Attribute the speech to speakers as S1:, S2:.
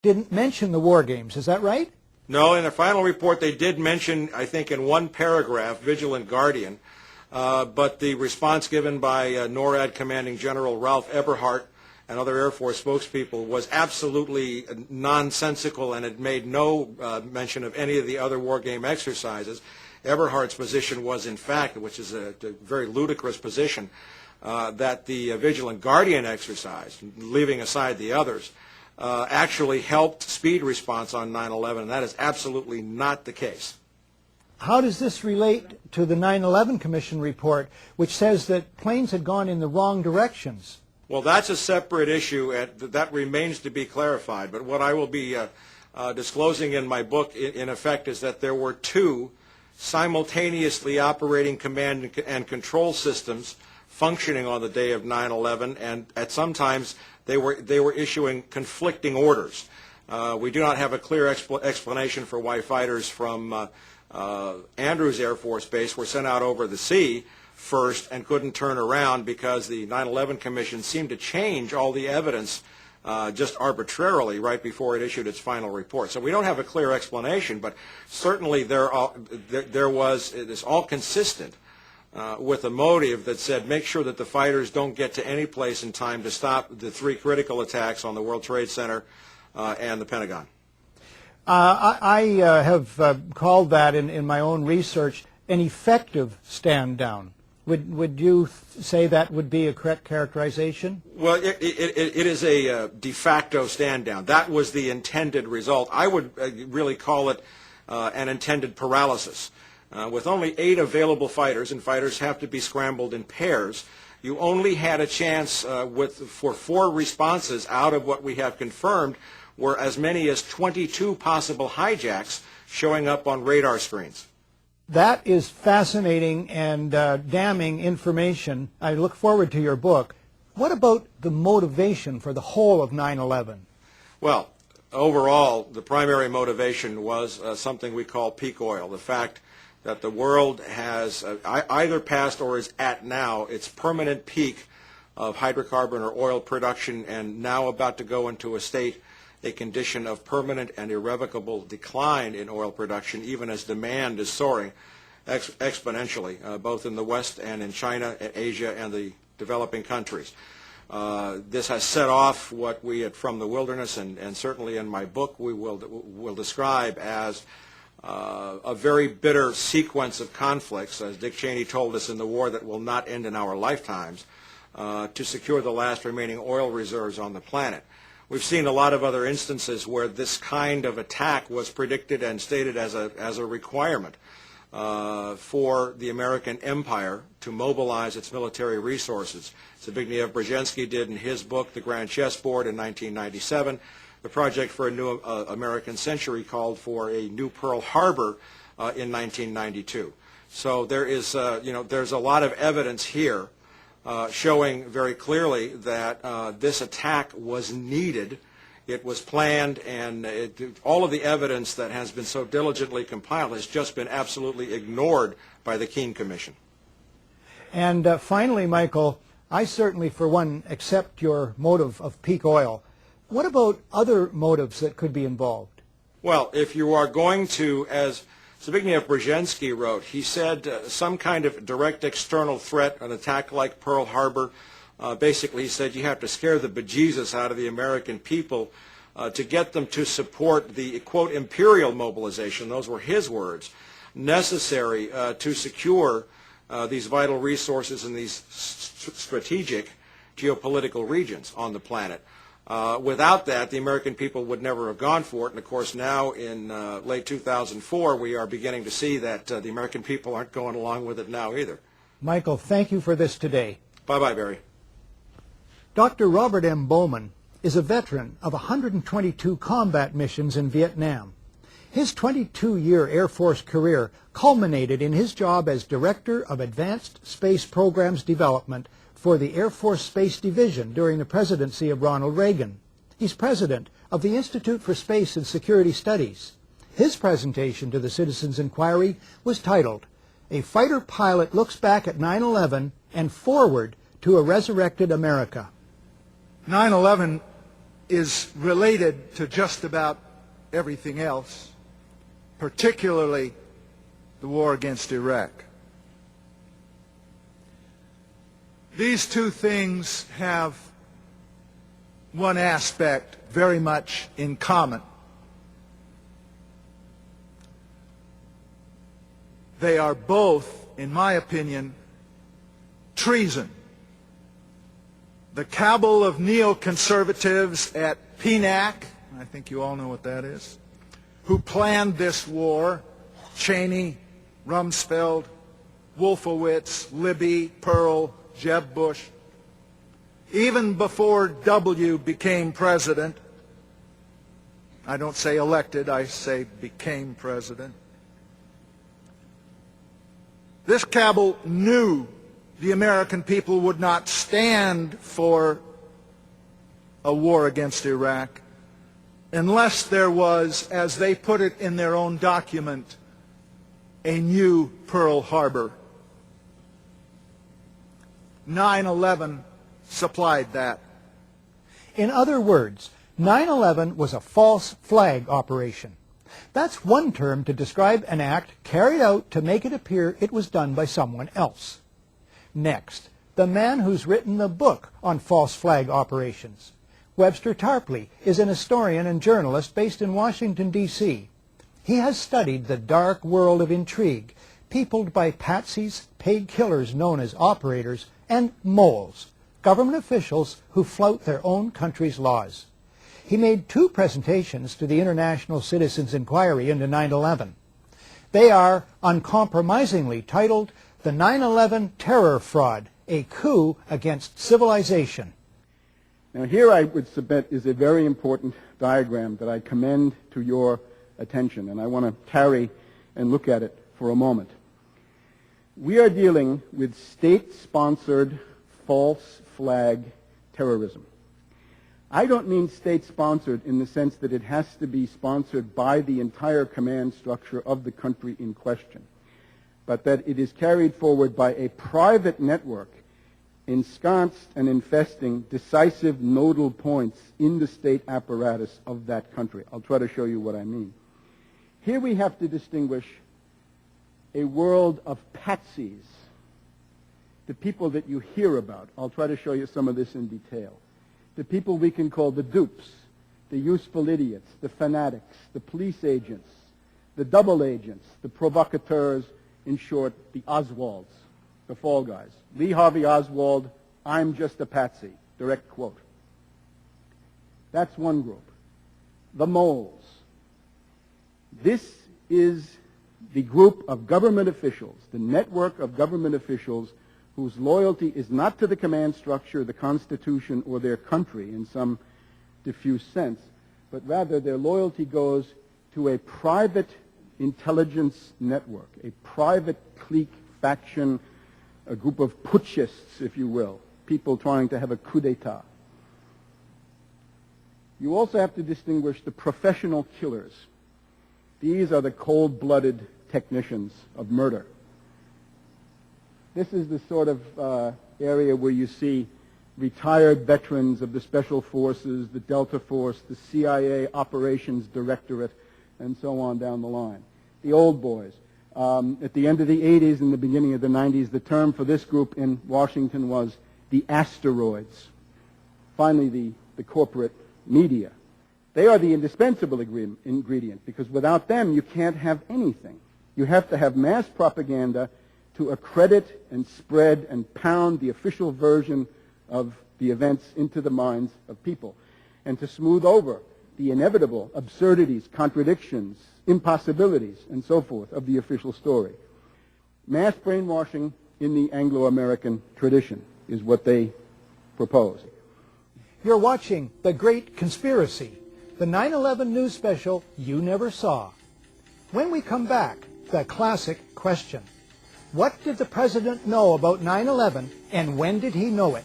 S1: didn't mention the war games. Is that right?
S2: No, in the final report they did mention, I think in one paragraph, Vigilant Guardian, but the response given by NORAD Commanding General Ralph Eberhart and other Air Force spokespeople was absolutely nonsensical, and it made no mention of any of the other war game exercises. Eberhardt's position was, in fact, which is a very ludicrous position, that the Vigilant Guardian exercise, leaving aside the others, actually helped speed response on 9/11, and that is absolutely not the case.
S1: How does this relate to the 9/11 Commission report, which says that planes had gone in the wrong directions?
S2: Well, that's a separate issue, and that remains to be clarified. But what I will be disclosing in my book, in effect, is that there were two simultaneously operating command and control systems functioning on the day of 9/11, and at sometimes they were issuing conflicting orders. We do not have a clear explanation for why fighters from Andrews Air Force Base were sent out over the sea first and couldn't turn around, because the 9/11 Commission seemed to change all the evidence just arbitrarily right before it issued its final report. So we don't have a clear explanation, but certainly there was, it is all consistent with a motive that said make sure that the fighters don't get to any place in time to stop the three critical attacks on the World Trade Center and the Pentagon.
S1: I have called that in my own research an effective stand down. Would you say that would be a correct characterization?
S2: Well, it is a de facto stand down. That was the intended result. I would really call it an intended paralysis. With only 8 available fighters, and fighters have to be scrambled in pairs, you only had a chance for 4 responses out of what we have confirmed were as many as 22 possible hijacks showing up on radar screens.
S1: That is fascinating and damning information. I look forward to your book. What about the motivation for the whole of 9/11?
S2: Well, overall, the primary motivation was something we call peak oil, the fact that the world has either passed or is at now its permanent peak of hydrocarbon or oil production, and now about to go into a condition of permanent and irrevocable decline in oil production, even as demand is soaring exponentially, both in the West and in China, Asia, and the developing countries. This has set off what we, from the wilderness, and certainly in my book, we will describe as a very bitter sequence of conflicts, as Dick Cheney told us in the war, that will not end in our lifetimes, to secure the last remaining oil reserves on the planet. We've seen a lot of other instances where this kind of attack was predicted and stated as a requirement for the American empire to mobilize its military resources. Zbigniew Brzezinski did in his book, The Grand Chessboard, in 1997. The Project for a New American Century called for a new Pearl Harbor in 1992. So there is, there's a lot of evidence here showing very clearly that this attack was needed. It was planned, and all of the evidence that has been so diligently compiled has just been absolutely ignored by the Keene Commission.
S1: And finally, Michael, I certainly, for one, accept your motive of peak oil. What about other motives that could be involved?
S2: Well, if you are going to, as Zbigniew Brzezinski wrote, he said some kind of direct external threat, an attack like Pearl Harbor. Basically, he said you have to scare the bejesus out of the American people to get them to support the, quote, imperial mobilization, those were his words, necessary to secure these vital resources in these strategic geopolitical regions on the planet. Without that, the American people would never have gone for it. And, of course, now in late 2004, we are beginning to see that the American people aren't going along with it now either.
S1: Michael, thank you for this today.
S2: Bye-bye, Barry.
S1: Dr. Robert M. Bowman is a veteran of 122 combat missions in Vietnam. His 22-year Air Force career culminated in his job as Director of Advanced Space Programs Development for the Air Force Space Division during the presidency of Ronald Reagan. He's president of the Institute for Space and Security Studies. His presentation to the Citizens Inquiry was titled, "A Fighter Pilot Looks Back at 9/11 and Forward to a Resurrected America." 9/11
S3: is related to just about everything else, particularly the war against Iraq. These two things have one aspect very much in common. They are both, in my opinion, treason. The cabal of neoconservatives at PNAC, I think you all know what that is, who planned this war, Cheney, Rumsfeld, Wolfowitz, Libby, Pearl, Jeb Bush, even before W became president, I don't say elected, I say became president, this cabal knew the American people would not stand for a war against Iraq unless there was, as they put it in their own document, a new Pearl Harbor. 9/11 supplied that.
S1: In other words, 9/11 was a false flag operation. That's one term to describe an act carried out to make it appear it was done by someone else. Next, the man who's written the book on false flag operations. Webster Tarpley is an historian and journalist based in Washington, D.C. He has studied the dark world of intrigue, peopled by patsies, paid killers known as operators, and moles, government officials who flout their own country's laws. He made 2 presentations to the International Citizens Inquiry into 9/11. They are uncompromisingly titled The 9/11 Terror Fraud, a Coup Against Civilization.
S4: Now here I would submit is a very important diagram that I commend to your attention, and I want to tarry and look at it for a moment. We are dealing with state-sponsored false flag terrorism. I don't mean state-sponsored in the sense that it has to be sponsored by the entire command structure of the country in question, but that it is carried forward by a private network ensconced and infesting decisive nodal points in the state apparatus of that country. I'll try to show you what I mean. Here we have to distinguish a world of patsies, the people that you hear about. I'll try to show you some of this in detail. The people we can call the dupes, the useful idiots, the fanatics, the police agents, the double agents, the provocateurs, in short, the Oswalds, the fall guys. Lee Harvey Oswald, I'm just a patsy, direct quote. That's one group. The moles. This is the group of government officials, the network of government officials whose loyalty is not to the command structure, the Constitution, or their country in some diffuse sense, but rather their loyalty goes to a private intelligence network, a private clique, faction, a group of putschists, if you will, people trying to have a coup d'etat. You also have to distinguish the professional killers. These are the cold-blooded technicians of murder. This is the sort of area where you see retired veterans of the Special Forces, the Delta Force, the CIA Operations Directorate, and so on down the line. The old boys. At the end of the 80s and the beginning of the 90s, the term for this group in Washington was the asteroids. Finally, the corporate media. They are the indispensable ingredient, because without them, you can't have anything. You have to have mass propaganda to accredit and spread and pound the official version of the events into the minds of people, and to smooth over the inevitable absurdities, contradictions, impossibilities, and so forth of the official story. Mass brainwashing in the Anglo-American tradition is what they propose.
S1: You're watching The Great Conspiracy, the 9/11 news special you never saw. When we come back, the classic question. What did the president know about 9/11, and when did he know it?